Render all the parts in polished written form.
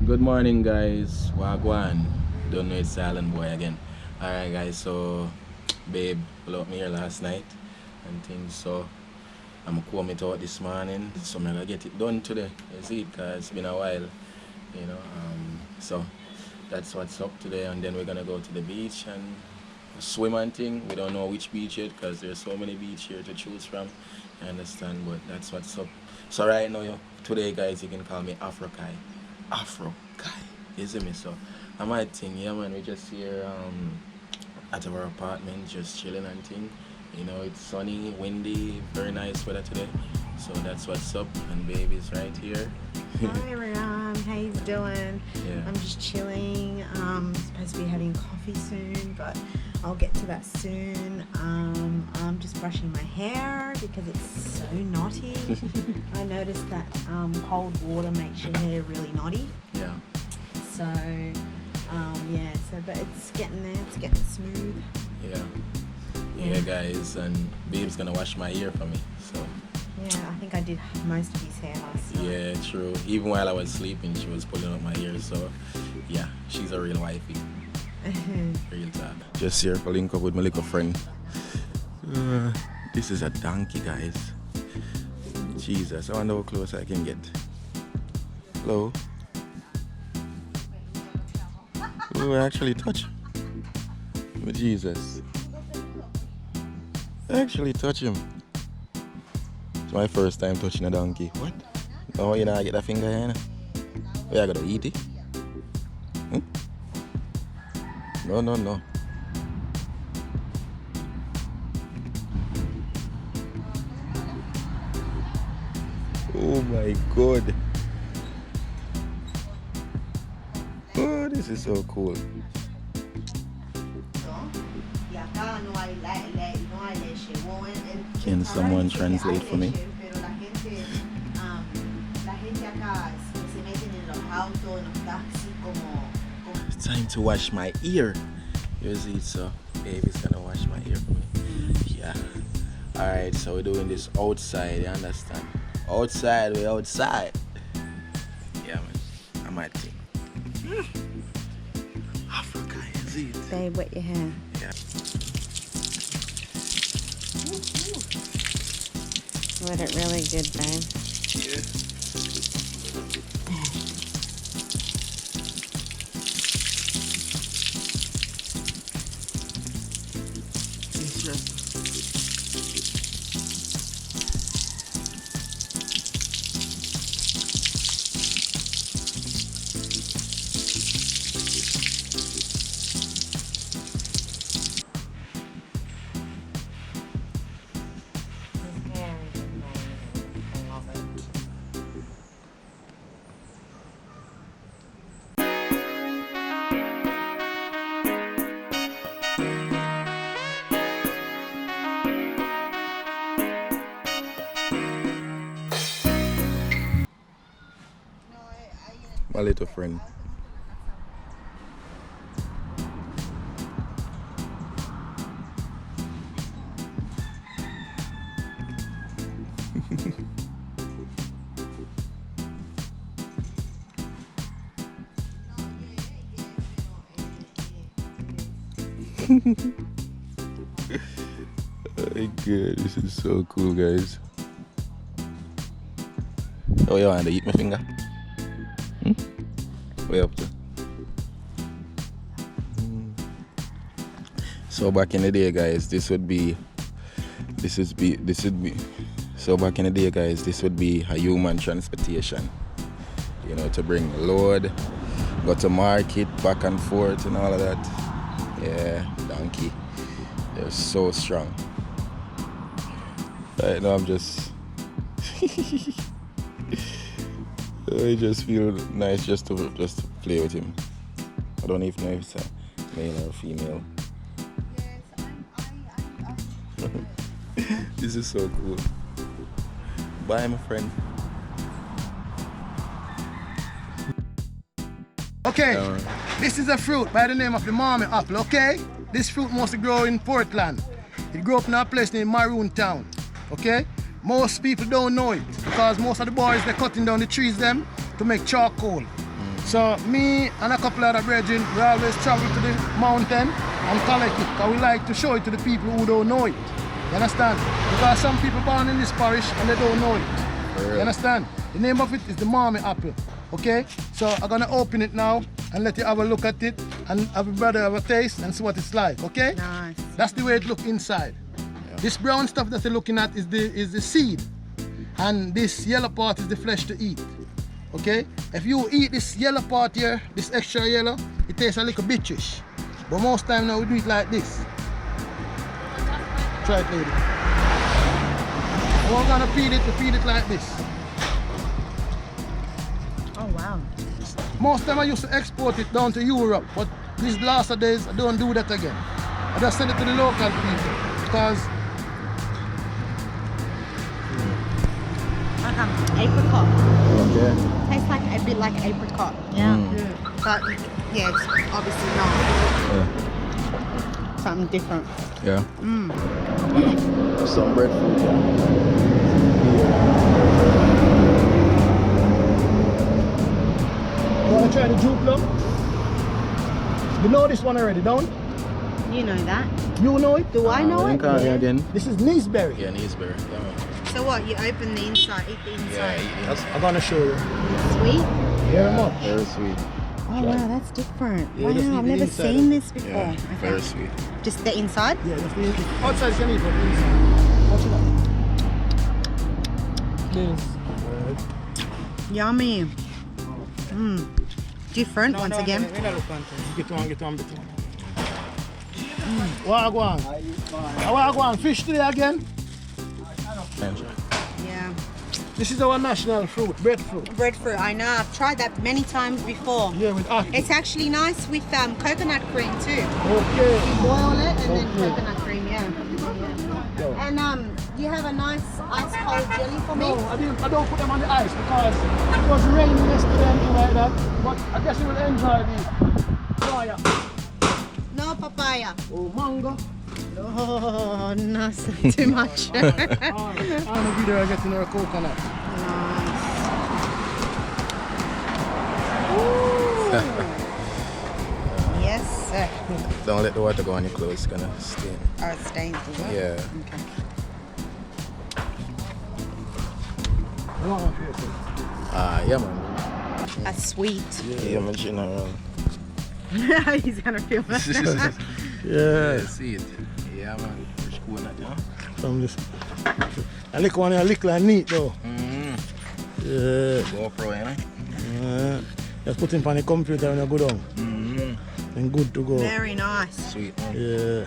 Good morning, guys. Wagwan. Don't know it's Silent Boy again. Alright, guys. So, babe pull up me here last night and things. So, I'm coming it out this morning. So, I'm gonna get it done today. You see it, cause it's been a while. You know. So, that's what's up today. And then we're gonna go to the beach and swim and thing. We don't know which beach yet, cause there's so many beach here to choose from. I understand, but that's what's up. So right now, today, guys, you can call me Afro guy, you see me? So I might think, yeah, man, we just here at our apartment, just chilling and thing. You know, it's sunny, windy, very nice weather today. So that's what's up, and baby's right here. Hi everyone, how you doing? Yeah. I'm just chilling. Supposed to be having coffee soon, but I'll get to that soon. I'm just brushing my hair because it's so knotty. I noticed that cold water makes your hair really knotty. Yeah. So but it's getting there. It's getting smooth. Yeah, guys, and babe's gonna wash my hair for me. So. Yeah, I think I did most of his hair last night. Yeah, true. Even while I was sleeping, she was pulling up my hair. So, yeah, she's a real wifey. Real time. Just here for link up with my little friend. This is a donkey, guys. Jesus, I wonder how close I can get. Hello. Oh, I actually touch. But Jesus. I actually touch him. It's my first time touching a donkey. What? No, you know, I get that finger here. Where I gotta eat it? No. Oh my God. Oh, this is so cool. Can someone translate for me? It's time to wash my ear. You see, so baby's gonna wash my ear for me. Yeah. Alright, so we're doing this outside, you understand? Outside, we're outside. Yeah, man. I might think. Africa, is it? Babe, wet your hair. Yeah. Wet it really good, babe. Yeah. It's just my little friend. Oh my God, this is so cool, guys. Oh, you want to eat my finger? Way up to. So back in the day, guys, this would be. So back in the day, guys, this would be a human transportation. You know, to bring the load, go to market, back and forth, and all of that. Yeah, donkey. They're so strong. Right now, I'm just. I just feel nice just to play with him. I don't even know if it's a male or female. This is so cool. Bye, my friend. Okay, this is a fruit by the name of the Marmy apple, okay? This fruit mostly grow in Portland. It grew up in a place named Maroon Town, okay? Most people don't know it because most of the boys, they're cutting down the trees them to make charcoal. So me and a couple other brethren, we always travel to the mountain and collect it, because we like to show it to the people who don't know it. You understand? Because some people born in this parish and they don't know it. You understand? The name of it is the Mommy apple. Okay? So I'm gonna open it now and let you have a look at it and have a brother have a taste and see what it's like. Okay? Nice. That's the way it looks inside. This brown stuff that you're looking at is the seed, and this yellow part is the flesh to eat. Okay? If you eat this yellow part here, this extra yellow, it tastes a little bitchish. But most time now we do it like this. Try it, lady. We're gonna feed it like this. Oh wow. Most time I used to export it down to Europe, but these last days I don't do that again. I just send it to the local people because Apricot. Okay. Tastes like a bit like apricot. Yeah. But yeah, it's obviously not. Yeah. Something different. Yeah. Some breadfruit. you wanna try the juke plum? You know this one already, don't? You know that. You know it? Do I know it? Yeah. Again. This is Niceberry. Yeah, Neesberry. Yeah. So what? You open the inside, eat the inside. Yeah, I'm gonna show you. Sweet? Very much. very sweet. Oh wow, that's different. Yeah, just wow, eat I've the never inside seen of this before. Yeah, Okay. very sweet. Just the inside? Yeah, that's the outside you can eat, but the inside. Watch it out. This. Yummy. Different once again. Get one, bit one. Wagwan. Wagwan, fish today again. Yeah. This is our national fruit, breadfruit. Breadfruit, I know. I've tried that many times before. Yeah, with ackee. It's actually nice with coconut cream too. Okay. Boil it and then Okay. coconut cream, yeah. Yo. And you have a nice ice cold jelly for me? No, I don't put them on the ice because it was raining yesterday and things like that. But I guess you will enjoy these. Fire. No papaya. Oh, mango. Oh, no, too much. Alright, I'm gonna be there getting our coconut. Yes, sir. Don't let the water go on your clothes, it's gonna stain. Oh, it stains, does it? Yeah. Okay. Yeah, man. That's sweet. Yeah, man, general. He's gonna feel that. Yeah. See it. Yeah, man. Fresh coconut, you know? From this. I lick one, I lick like neat though. Yeah. GoPro, you know? Just put him on the computer and you go down. And good to go. Very nice. Sweet. Yeah.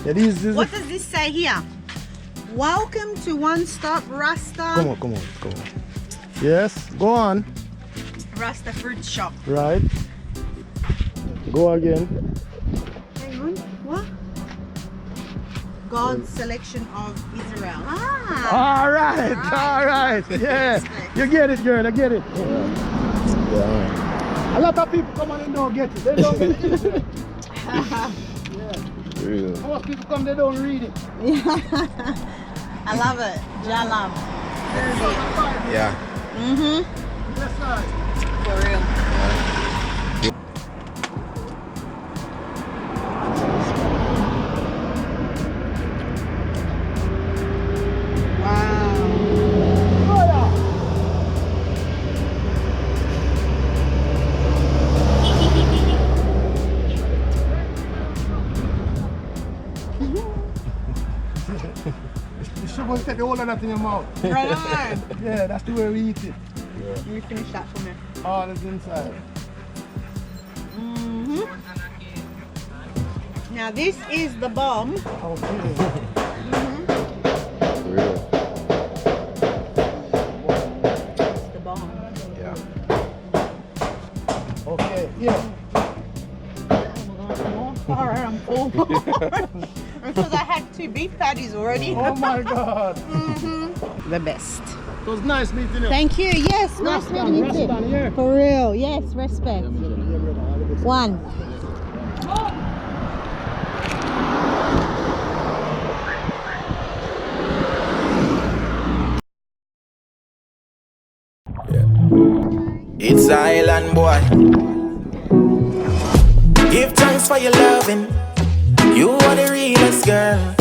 Yeah, this is What does this say here? Welcome to One Stop Rasta. Come on. Yes, go on. Rasta Fruit Shop. Right. Go again. Hang on. What? God's selection of Israel. Ah. All right. Yeah. You get it, girl. I get it. Yeah, A lot of people come on and don't get it. They don't get it. man. Real. Most people come, they don't read it. I love it. Jalam. Yeah. Yes, right. For real. Wow. You should go take the whole of that in your mouth. Right on. Yeah, that's the way we eat it. Let me finish that for me. All is inside. Now this is the bomb. Okay. Real. It's the bomb. Yeah. Okay, yeah. Alright, I'm full. Because I had 2 beef patties already. Oh my God. The best. It was nice meeting you. Thank you. Yes, nice meeting you too. Rastan, yeah. For real. Yes, respect. One. It's island boy. Give thanks for your loving. You are the realest girl.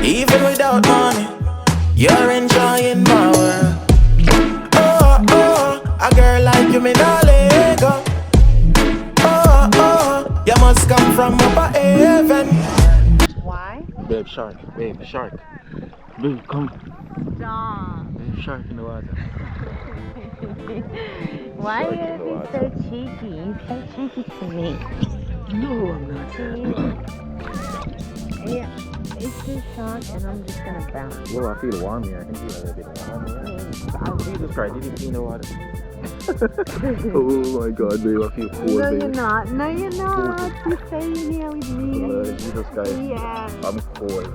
Even without money, you're enjoying my world. Oh, oh, a girl like you me not let go. Oh, oh, you must come from up heaven. Why? Babe, shark. Babe, shark. Babe, come. Stop. Babe, shark in the water. Why are Shark in you the being water. so cheeky? So cheeky to me. No, I'm not. Yeah, it's just shark and I'm just gonna bounce. Yo, I feel warm here. I can feel a little bit warm here. Oh, Jesus Christ, did you see in the water? Oh my God, babe, I feel cold, No, babe. you're not. No, you're not. You're staying here with me. Jesus Christ. Yeah. I'm cold.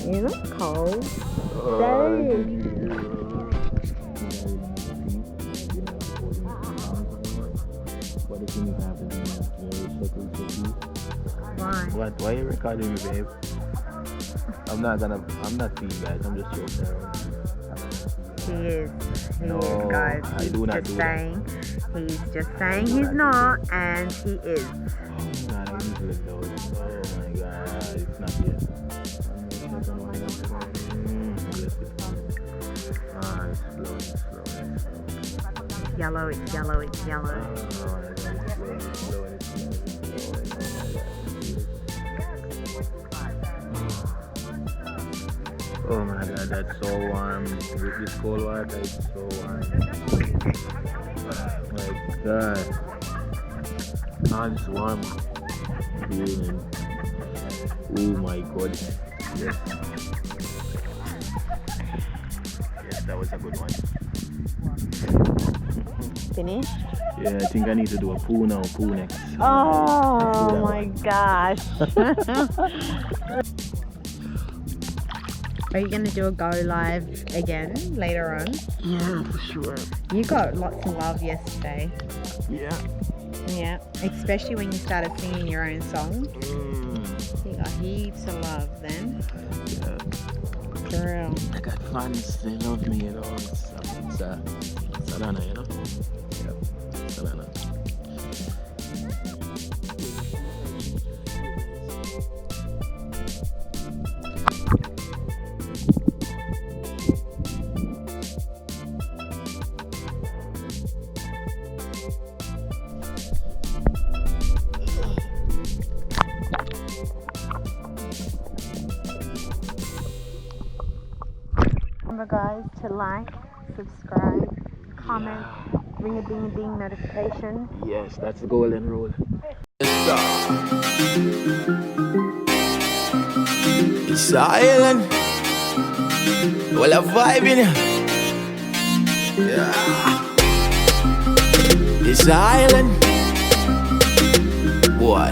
You're not cold. Why? What? Why are you recording me, babe? I'm not to you guys, I'm just joking around. He is. He No, is, guys. I do not do that. He's just saying he's not, and he is. Oh my God, I need to let go. Oh my God, it's not yet. Yes, it's coming. Ah, it's flowing, it's flowing, it's flowing. It's yellow, it's yellow, it's yellow. Oh my God, it's flowing, it's flowing, it's flowing, it's flowing. Oh my God. Oh my God, that's so warm. With this cold water, it's so warm. Oh my God. Ah, it's warm. Feeling. Oh my God. Yes. Yes, that was a good one. Finished? Yeah, I think I need to do a poo now, poo next. Oh my gosh. Are you going to do a go live again later on? Yeah, for sure. You got lots of love yesterday. Yeah. Yeah, especially when you started singing your own song. You got heaps of love then. Yeah. For real. I got fans, they love me, you know. It's an honor, you know. Yeah, it's an honor. Remember guys to like, subscribe, comment, ring a ding a ding notification. Yes, that's the golden rule. It's an island. Well, a vibe in it. Yeah. It's an island. Boy.